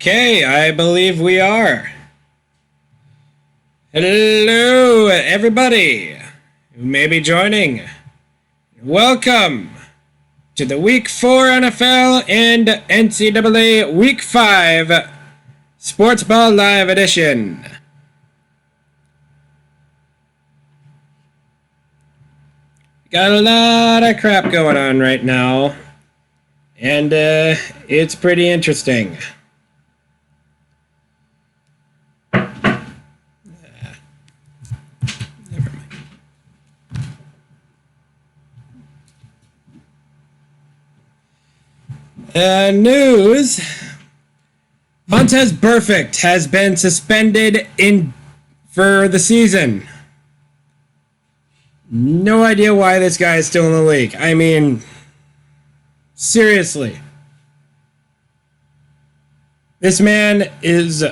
Okay, I believe we are. Hello, everybody who may be joining. Welcome to the Week 4 NFL and NCAA Week 5 Sportsball Live Edition. Got a lot of crap going on right now, and it's pretty interesting. News. Vontaze Burfict has been suspended for the season. No idea why this guy is still in the league. I mean, seriously. This man is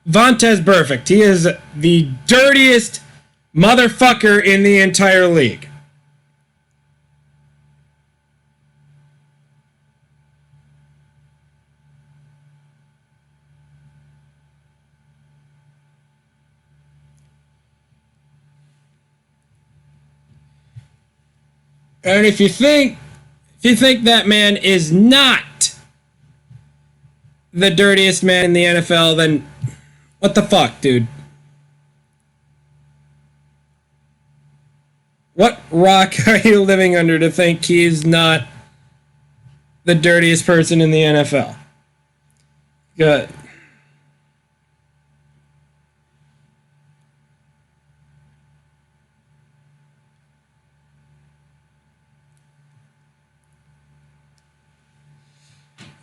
Vontaze Burfict. He is the dirtiest motherfucker in the entire league. And if you think that man is not the dirtiest man in the NFL, then what the fuck, dude? What rock are you living under to think he's not the dirtiest person in the NFL? Good.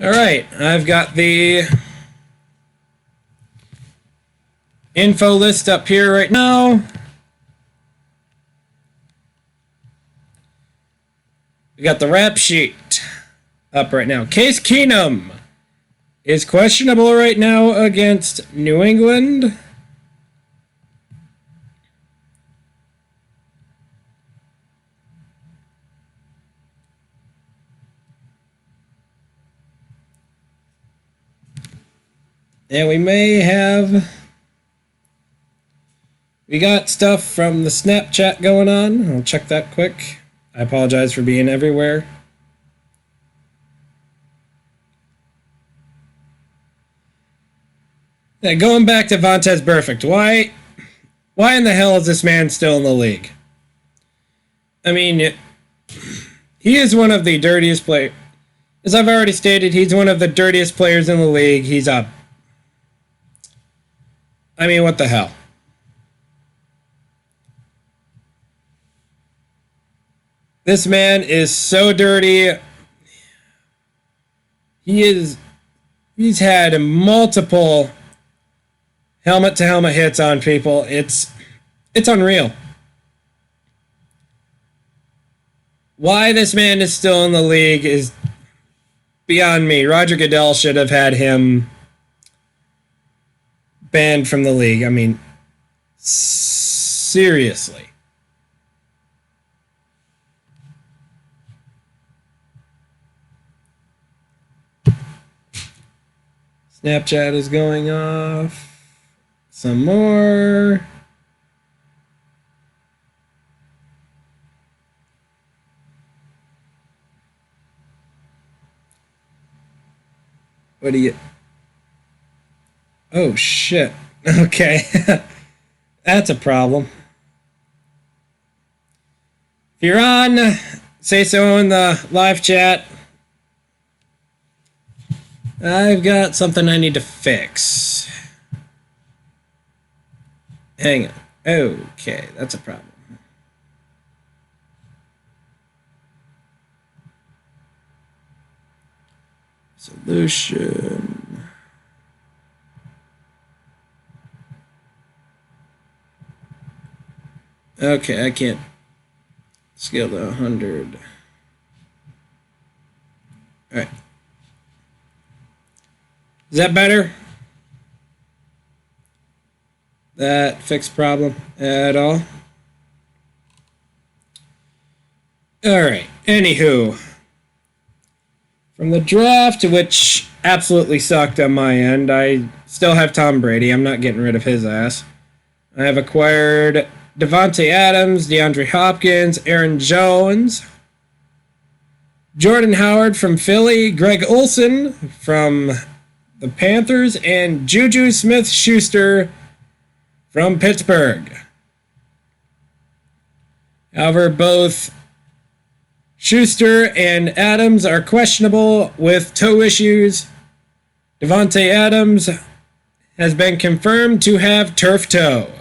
All right, I've got the info list up here right now. We got the rap sheet up right now. Case Keenum is questionable right now against New England. And we got stuff from the Snapchat going on. I'll check that quick. I apologize for being everywhere. Now, going back to Vontaze Burfict, why in the hell is this man still in the league? I mean, he is one of the dirtiest players. As I've already stated, he's one of the dirtiest players in the league. I mean, what the hell? This man is so dirty. He's had multiple helmet-to-helmet hits on people. It's unreal. Why this man is still in the league is beyond me. Roger Goodell should have had him banned from the league. I mean, seriously. Snapchat is going off. Some more. What do you... Oh, shit. Okay. That's a problem. If you're on, say so in the live chat. I've got something I need to fix. Hang on. Okay, that's a problem. Solution. Okay, I can't scale to 100. All right. Is that better? That fixed problem at all? All right. Anywho, from the draft, which absolutely sucked on my end. I still have Tom Brady. I'm not getting rid of his ass. I have acquired Devontae Adams, DeAndre Hopkins, Aaron Jones, Jordan Howard from Philly, Greg Olsen from the Panthers, and Juju Smith-Schuster from Pittsburgh. However, both Schuster and Adams are questionable with toe issues. Devontae Adams has been confirmed to have turf toe.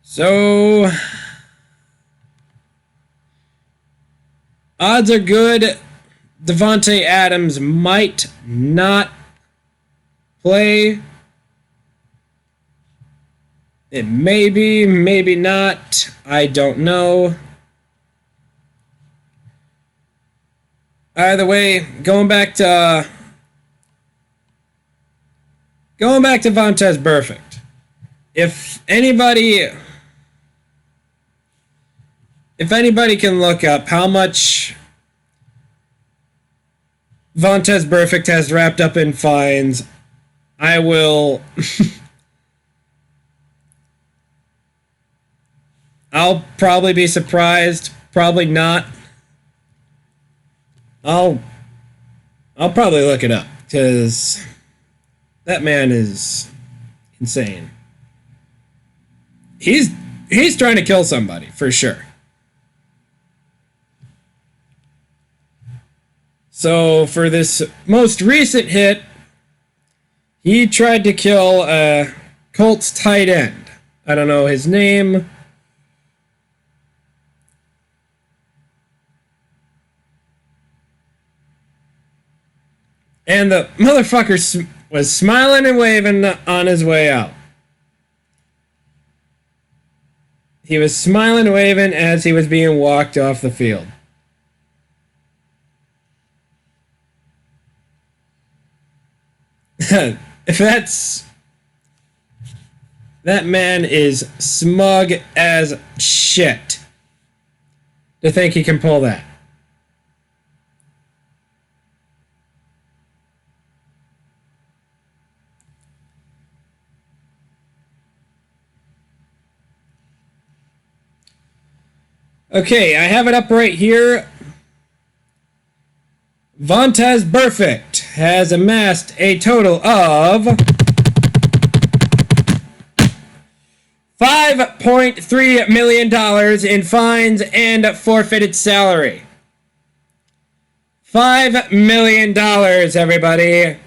So, odds are good Devontae Adams might not play. It may be, maybe not. I don't know. Either way, going back to Vontaze Perfect. If anybody can look up how much Vontaze Perfect has wrapped up in fines, I will. I'll probably be surprised. Probably not. I'll probably look it up because that man is insane. He's trying to kill somebody for sure. So for this most recent hit, he tried to kill a Colts tight end. I don't know his name. And the motherfucker was smiling and waving on his way out. He was smiling and waving as he was being walked off the field. If that man is smug as shit to think he can pull that. Okay, I have it up right here. Vontaze Perfect has amassed a total of $5.3 million in fines and forfeited salary. $5 million, everybody.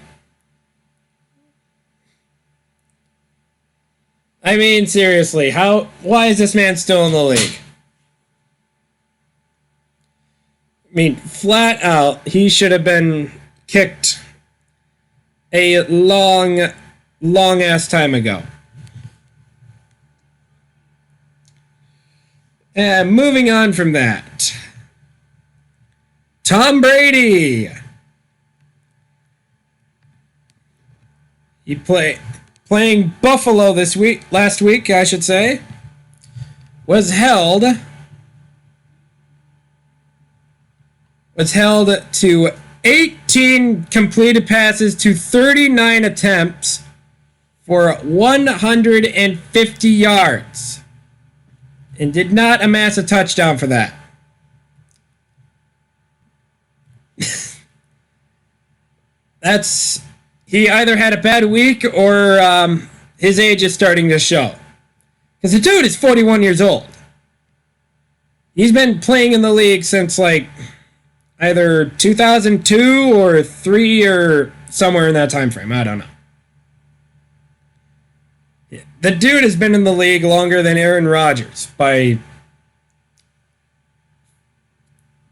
I mean, seriously, why is this man still in the league? I mean, flat out, he should have been kicked a long ass time ago. And moving on from that, Tom Brady. He playing Buffalo last week, I should say, was held to 18 completed passes to 39 attempts for 150 yards and did not amass a touchdown for that. He either had a bad week or his age is starting to show. Because the dude is 41 years old. He's been playing in the league since either 2002 or 3 or somewhere in that time frame. I don't know. The dude has been in the league longer than Aaron Rodgers by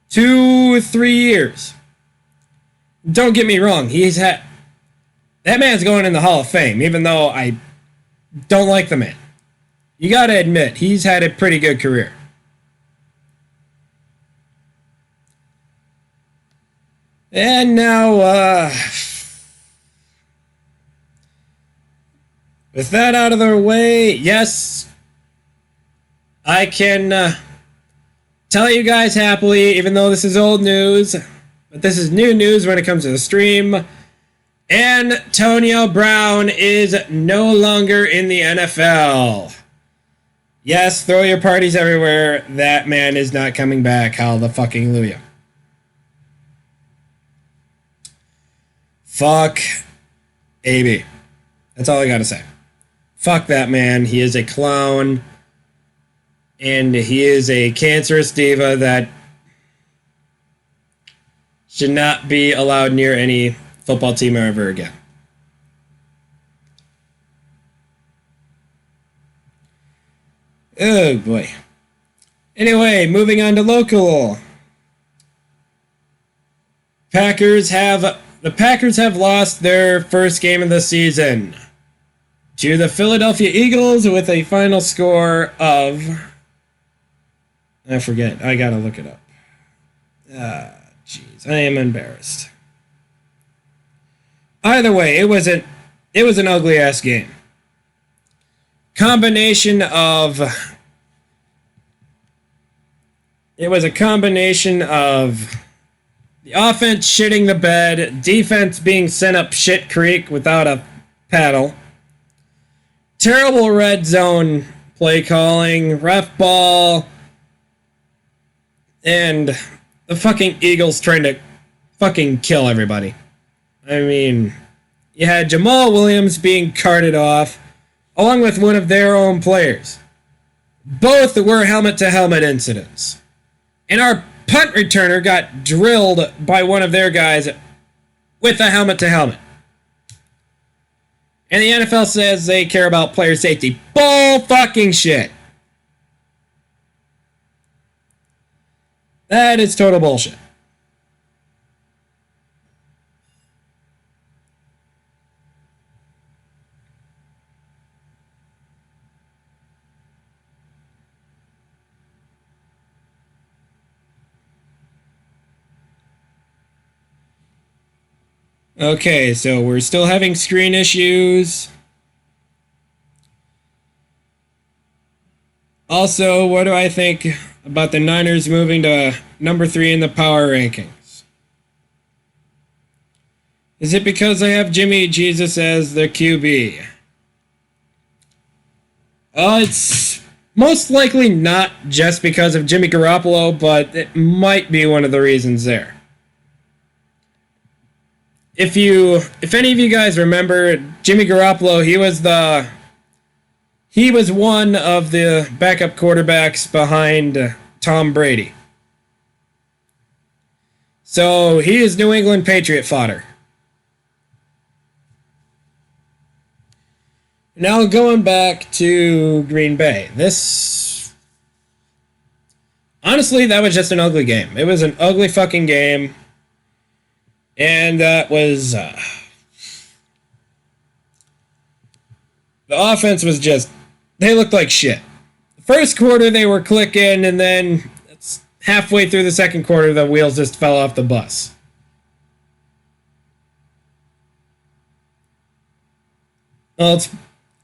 2-3 years. Don't get me wrong. That man's going in the Hall of Fame, even though I don't like the man. You got to admit, he's had a pretty good career. And now, with that out of the way, yes, I can tell you guys happily, even though this is old news, but this is new news when it comes to the stream. Antonio Brown is no longer in the NFL. Yes, throw your parties everywhere. That man is not coming back. Hallelujah. Fuck AB. That's all I gotta say. Fuck that man. He is a clown. And he is a cancerous diva that should not be allowed near any football team ever again. Oh boy. Anyway, moving on to local. The Packers have lost their first game of the season to the Philadelphia Eagles with a final score of, I forget. I gotta look it up. Jeez, I am embarrassed. Either way, it was an ugly ass game. It was a combination of the offense shitting the bed, defense being sent up shit creek without a paddle, terrible red zone play calling, ref ball, and the fucking Eagles trying to fucking kill everybody. I mean, you had Jamal Williams being carted off, along with one of their own players. Both were helmet-to-helmet incidents. And our punt returner got drilled by one of their guys with a helmet-to-helmet. And the NFL says they care about player safety. Bull fucking shit. That is total bullshit. Okay, so we're still having screen issues. Also, what do I think about the Niners moving to number 3 in the power rankings? Is it because they have Jimmy Jesus as their QB? It's most likely not just because of Jimmy Garoppolo, but it might be one of the reasons there. If any of you guys remember, Jimmy Garoppolo, he was one of the backup quarterbacks behind Tom Brady. So he is New England Patriot fodder. Now going back to Green Bay. Honestly, that was just an ugly game. It was an ugly fucking game. And that was, the offense was just, they looked like shit. The first quarter they were clicking, and then halfway through the second quarter the wheels just fell off the bus. Well,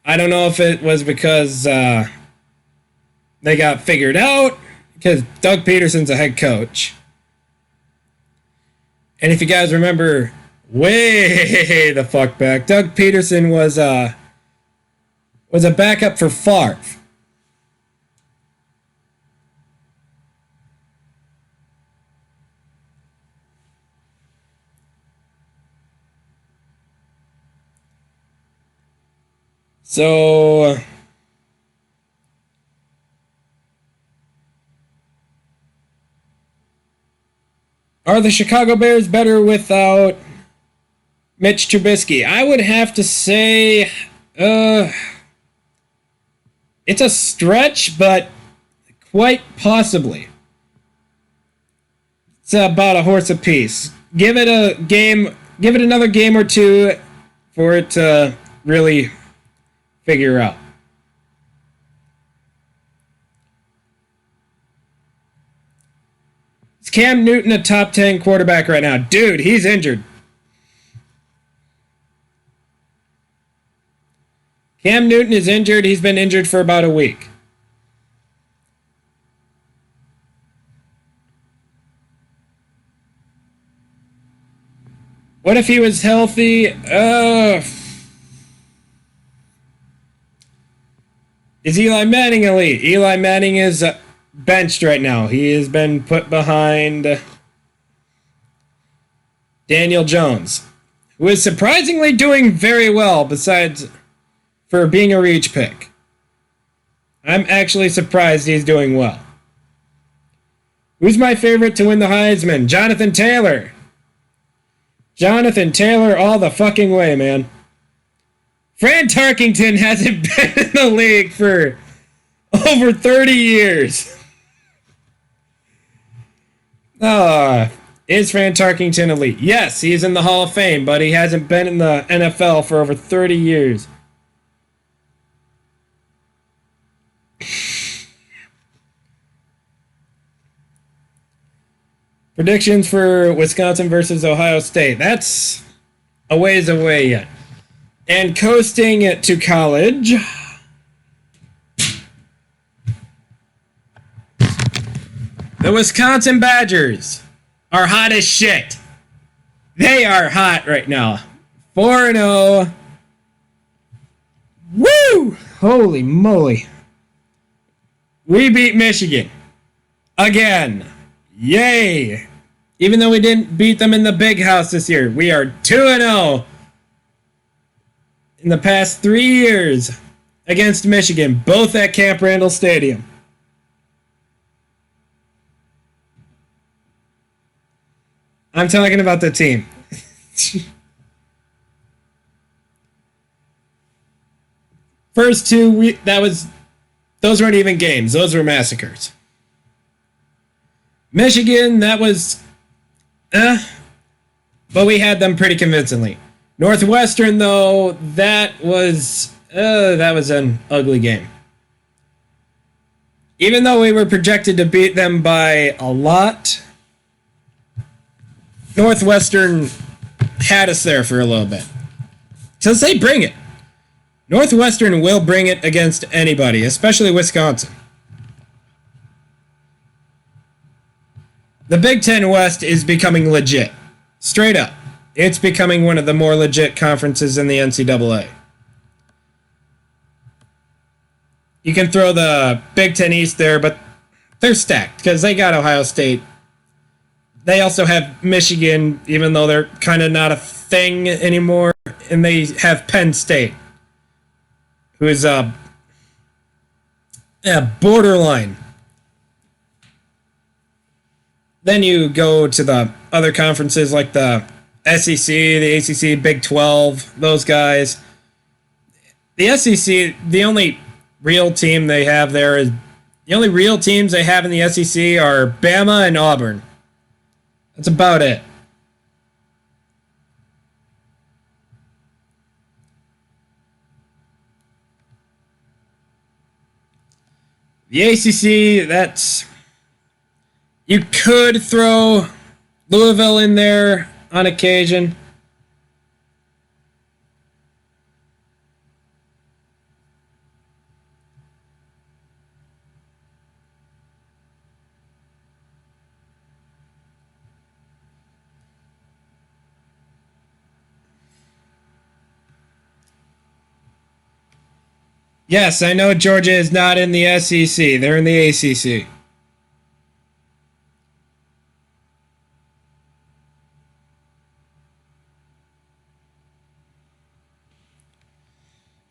I don't know if it was because they got figured out, because Doug Peterson's a head coach. And if you guys remember, way the fuck back, Doug Peterson was a backup for Favre. So are the Chicago Bears better without Mitch Trubisky? I would have to say it's a stretch, but quite possibly. It's about a horse apiece. Give it another game or two for it to really figure out. Is Cam Newton a top 10 quarterback right now? Dude, he's injured. Cam Newton is injured. He's been injured for about a week. What if he was healthy? Is Eli Manning elite? Eli Manning is benched right now. He has been put behind Daniel Jones, who is surprisingly doing very well besides for being a reach pick. I'm actually surprised he's doing well. Who's my favorite to win the Heisman? Jonathan Taylor. Jonathan Taylor all the fucking way, man. Fran Tarkington hasn't been in the league for over 30 years. Is Fran Tarkington elite? Yes, he's in the Hall of Fame, but he hasn't been in the NFL for over 30 years. Predictions for Wisconsin versus Ohio State. That's a ways away yet. And coasting to college. The Wisconsin Badgers are hot as shit. They are hot right now. 4-0. Woo! Holy moly. We beat Michigan. Again. Yay! Even though we didn't beat them in the big house this year, we are 2-0 in the past 3 years against Michigan, both at Camp Randall Stadium. I'm talking about the team. First two, those weren't even games. Those were massacres. Michigan, that was, but we had them pretty convincingly. Northwestern, though, that was an ugly game. Even though we were projected to beat them by a lot, Northwestern had us there for a little bit. So they bring it. Northwestern will bring it against anybody, especially Wisconsin. The Big Ten West is becoming legit. Straight up. It's becoming one of the more legit conferences in the NCAA. You can throw the Big Ten East there, but they're stacked because they got Ohio State. They also have Michigan, even though they're kind of not a thing anymore. And they have Penn State, who is borderline. Then you go to the other conferences like the SEC, the ACC, Big 12, those guys. The SEC, the only real team they have there is, the only real teams they have in the SEC are Bama and Auburn. That's about it. The ACC, that's... You could throw Louisville in there on occasion. Yes, I know Georgia is not in the SEC. They're in the ACC.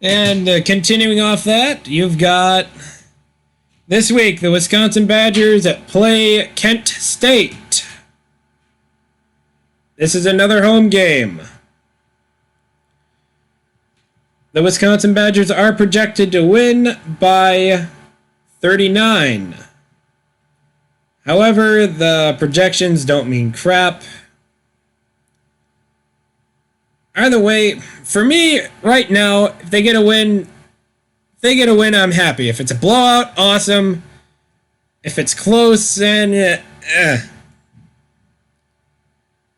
And continuing off that, you've got this week the Wisconsin Badgers play Kent State. This is another home game. The Wisconsin Badgers are projected to win by 39. However, the projections don't mean crap. Either way, for me, right now, if they get a win, I'm happy. If it's a blowout, awesome. If it's close, then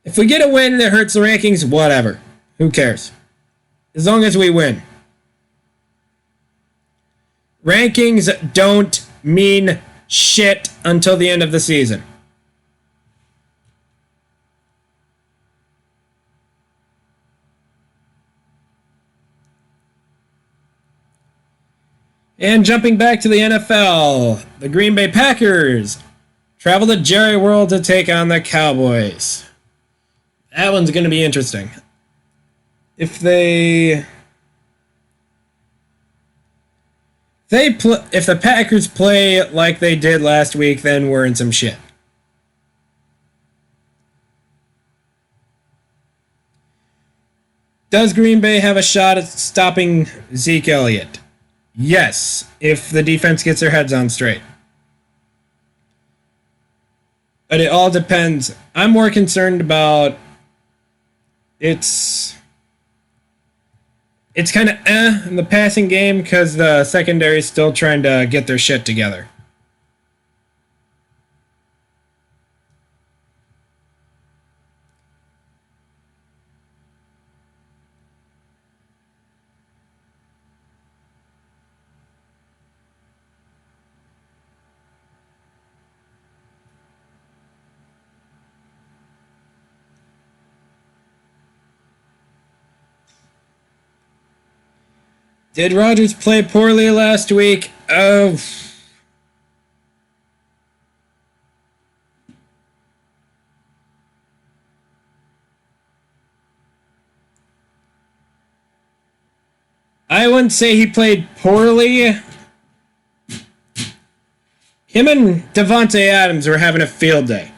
if we get a win that hurts the rankings, whatever. Who cares? As long as we win. Rankings don't mean shit until the end of the season. And jumping back to the NFL, the Green Bay Packers travel to Jerry World to take on the Cowboys. That one's going to be interesting. If the Packers play like they did last week, then we're in some shit. Does Green Bay have a shot at stopping Zeke Elliott? Yes, if the defense gets their heads on straight. But it all depends. I'm more concerned about it's kind of in the passing game because the secondary is still trying to get their shit together. Did Rodgers play poorly last week? Oh. I wouldn't say he played poorly. Him and Davante Adams were having a field day.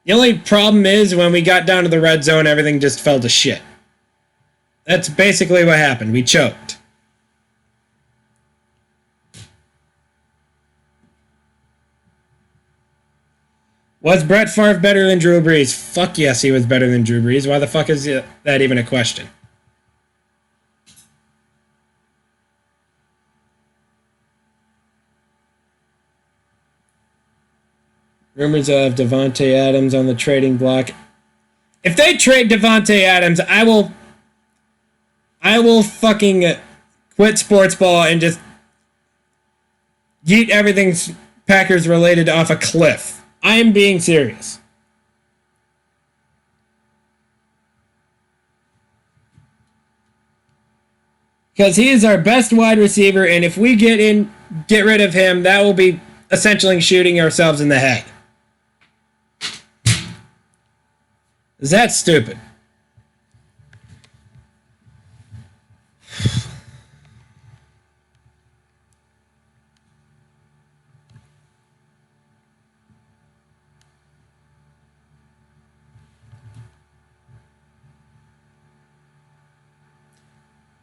The only problem is when we got down to the red zone, everything just fell to shit. That's basically what happened. We choked. Was Brett Favre better than Drew Brees? Fuck yes, he was better than Drew Brees. Why the fuck is that even a question? Rumors of Davante Adams on the trading block. If they trade Davante Adams, I will fucking quit Sportsball and just yeet everything Packers related off a cliff. I am being serious. Because he is our best wide receiver, and if we get rid of him, that will be essentially shooting ourselves in the head. Is that stupid?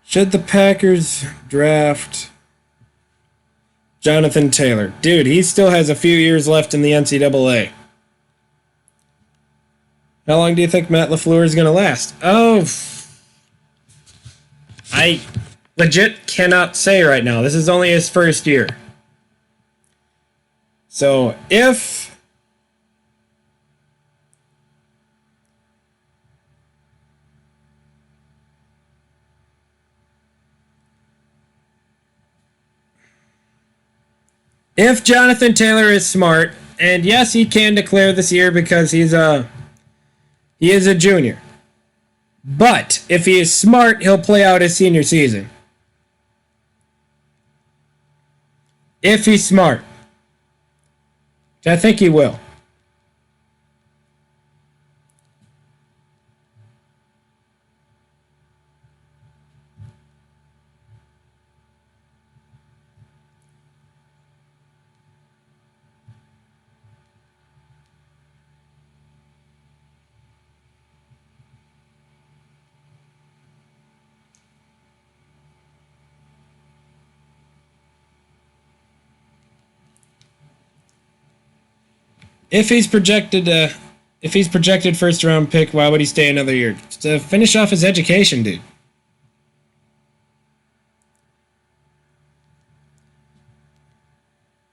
Should the Packers draft Jonathan Taylor? Dude, he still has a few years left in the NCAA. How long do you think Matt LaFleur is going to last? Oh, I legit cannot say right now. This is only his first year. So if Jonathan Taylor is smart, and yes, he can declare this year because he is a junior. But if he is smart, he'll play out his senior season. If he's smart. Which I think he will. If he's projected first round pick, why would he stay another year? To finish off his education, dude.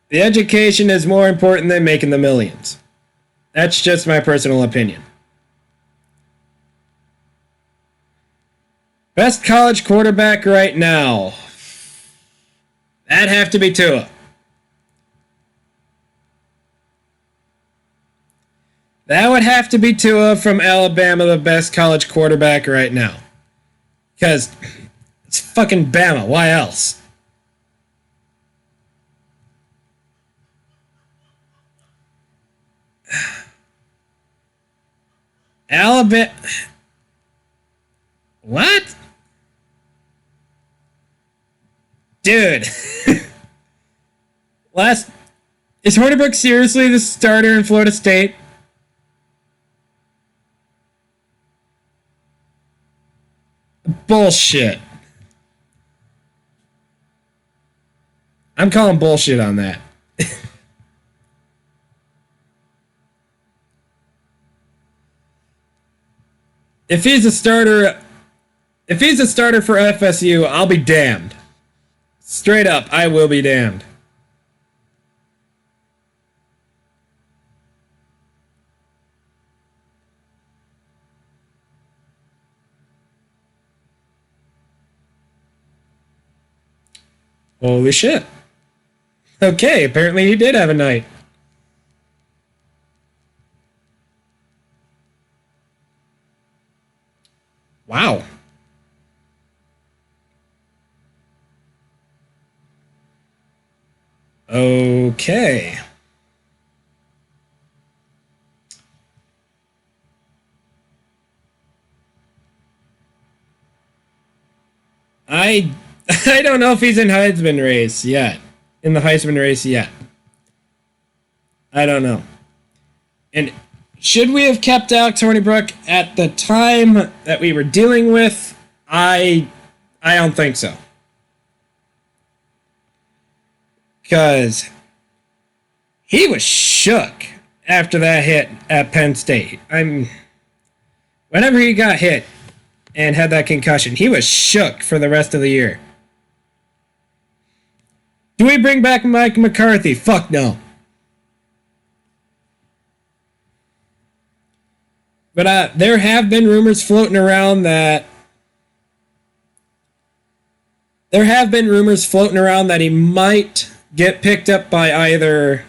The education is more important than making the millions. That's just my personal opinion. Best college quarterback right now. That'd have to be Tua. That would have to be Tua from Alabama, the best college quarterback right now. Because it's fucking Bama. Why else? Alabama. What? Dude. Is Hornibrook seriously the starter in Florida State? Bullshit. I'm calling bullshit on that. If he's a starter for FSU, I'll be damned. Straight up, I will be damned. Holy shit. Okay, apparently he did have a night. Wow. Okay. I don't know if he's in Heisman race yet. In the Heisman race yet. I don't know. And should we have kept Alex Hornibrook at the time that we were dealing with? I don't think so. Because he was shook after that hit at Penn State. Whenever he got hit and had that concussion, he was shook for the rest of the year. Do we bring back Mike McCarthy? Fuck no. But there have been rumors floating around that he might get picked up by either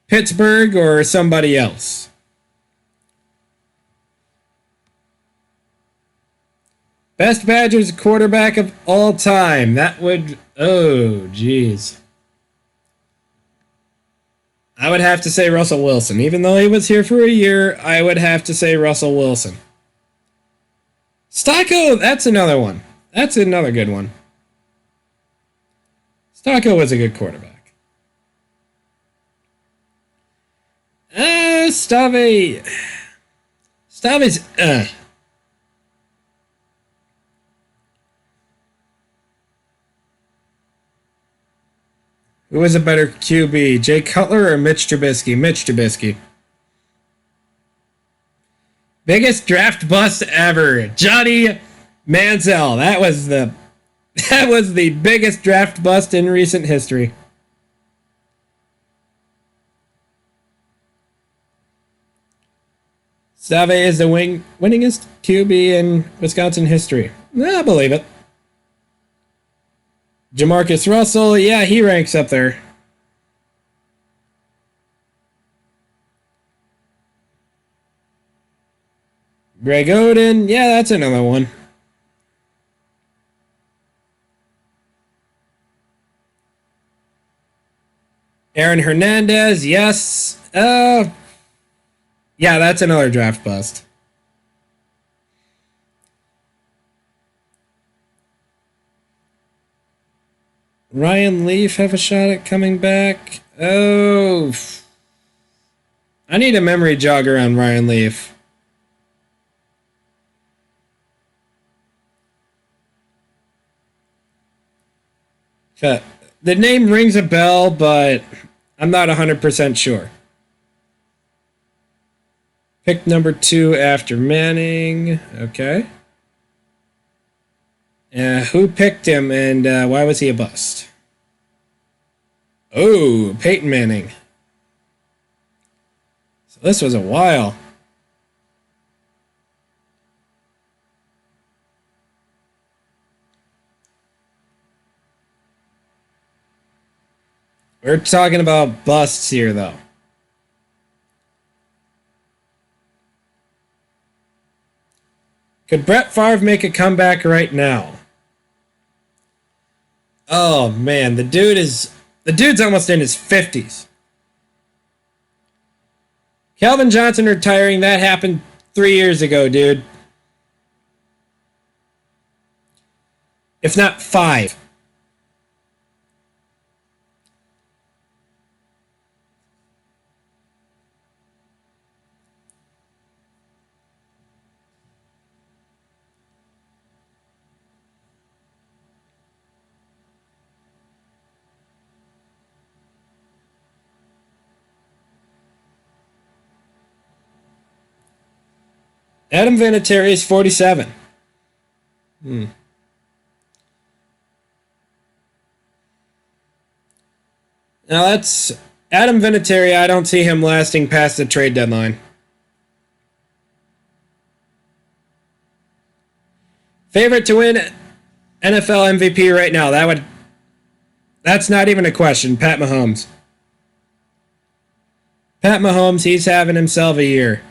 Pittsburgh or somebody else. Best Badgers quarterback of all time. That would... Oh, jeez. I would have to say Russell Wilson. Even though he was here for a year, I would have to say Russell Wilson. Stocko, that's another one. That's another good one. Stocko was a good quarterback. Stave's... Who was a better QB, Jay Cutler or Mitch Trubisky? Mitch Trubisky. Biggest draft bust ever, Johnny Manziel. That was the biggest draft bust in recent history. Stave is the winningest QB in Wisconsin history. I believe it. Jamarcus Russell, yeah, he ranks up there. Greg Oden, yeah, that's another one. Aaron Hernandez, yes. Yeah, that's another draft bust. Ryan Leaf have a shot at coming back? Oh. I need a memory jogger on Ryan Leaf. The name rings a bell, but I'm not 100% sure. Pick number 2 after Manning. Okay. Who picked him and why was he a bust? Oh, Peyton Manning. So this was a while. We're talking about busts here, though. Could Brett Favre make a comeback right now? Oh man, the dude's almost in his 50s. Calvin Johnson retiring, that happened 3 years ago, dude. If not 5. Adam Vinatieri is 47. Now that's Adam Vinatieri. I don't see him lasting past the trade deadline. Favorite to win NFL MVP right now? That's not even a question. Pat Mahomes. Pat Mahomes, he's having himself a year.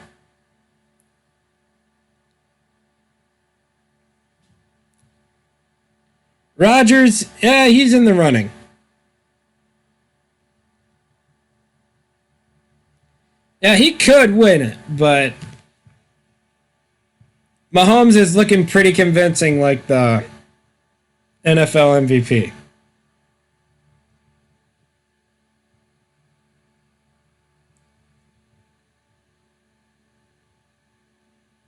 Rodgers, yeah, he's in the running. Yeah, he could win it, but Mahomes is looking pretty convincing like the NFL MVP.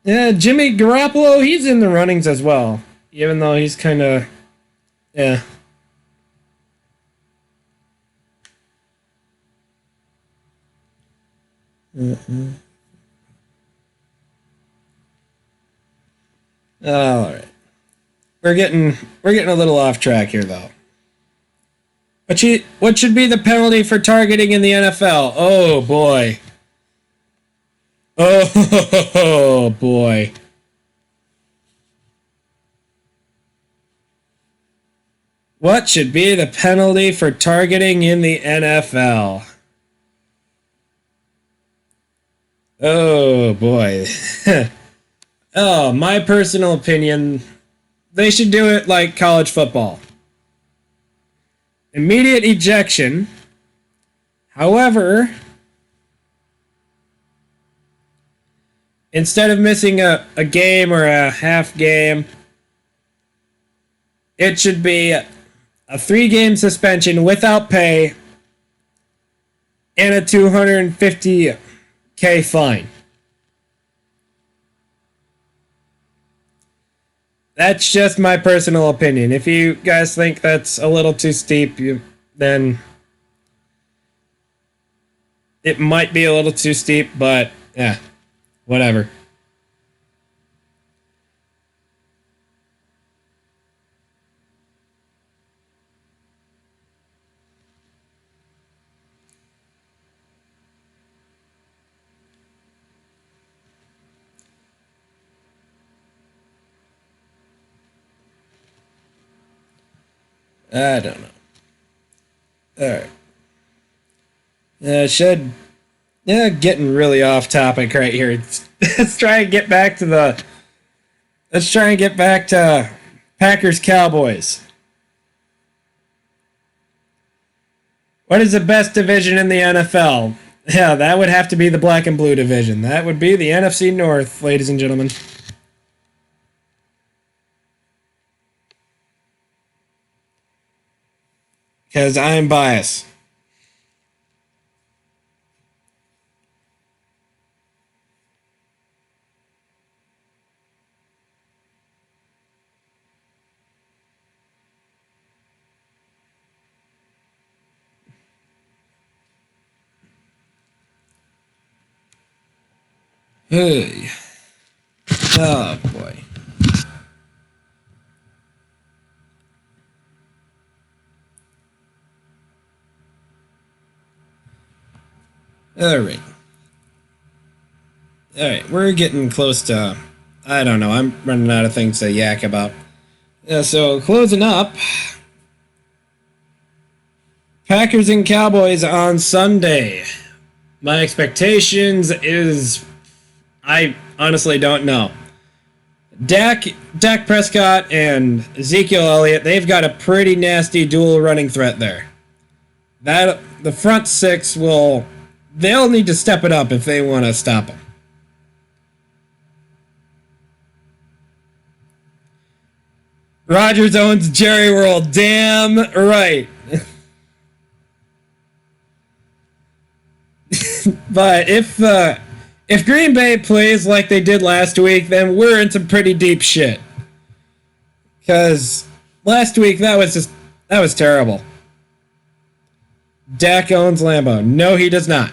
Yeah, Jimmy Garoppolo, he's in the runnings as well, even though he's kind of, yeah. All right. We're getting a little off track here though. What should be the penalty for targeting in the NFL? Oh boy. Oh boy. What should be the penalty for targeting in the NFL? Oh boy. Oh, my personal opinion, they should do it like college football. Immediate ejection. However, instead of missing a game or a half game, it should be a 3-game suspension without pay and a $250K fine. That's just my personal opinion. If you guys think that's a little too steep, then it might be a little too steep, but yeah, whatever. I don't know. Alright. Getting really off topic right here. Let's try and get back to Packers Cowboys. What is the best division in the NFL? Yeah, that would have to be the black and blue division. That would be the NFC North, ladies and gentlemen. Because I'm biased. Hey. Oh, boy. Alright. Alright, we're getting close to... I don't know, I'm running out of things to yak about. So, closing up... Packers and Cowboys on Sunday. My expectations is... I honestly don't know. Dak Prescott and Ezekiel Elliott, they've got a pretty nasty dual running threat there. That the front six they'll need to step it up if they want to stop them. Rodgers owns Jerry World. Damn right. But if Green Bay plays like they did last week, then we're in some pretty deep shit. Because last week that was terrible. Dak owns Lambeau. No, he does not.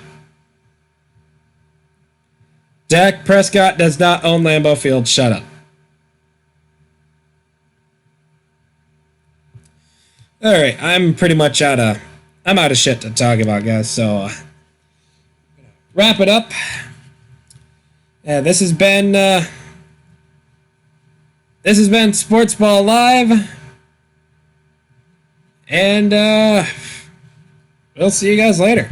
Dak Prescott does not own Lambeau Field. Shut up. All right, I'm pretty much out of shit to talk about, guys. So wrap it up. This has been Sportsball Live, and we'll see you guys later.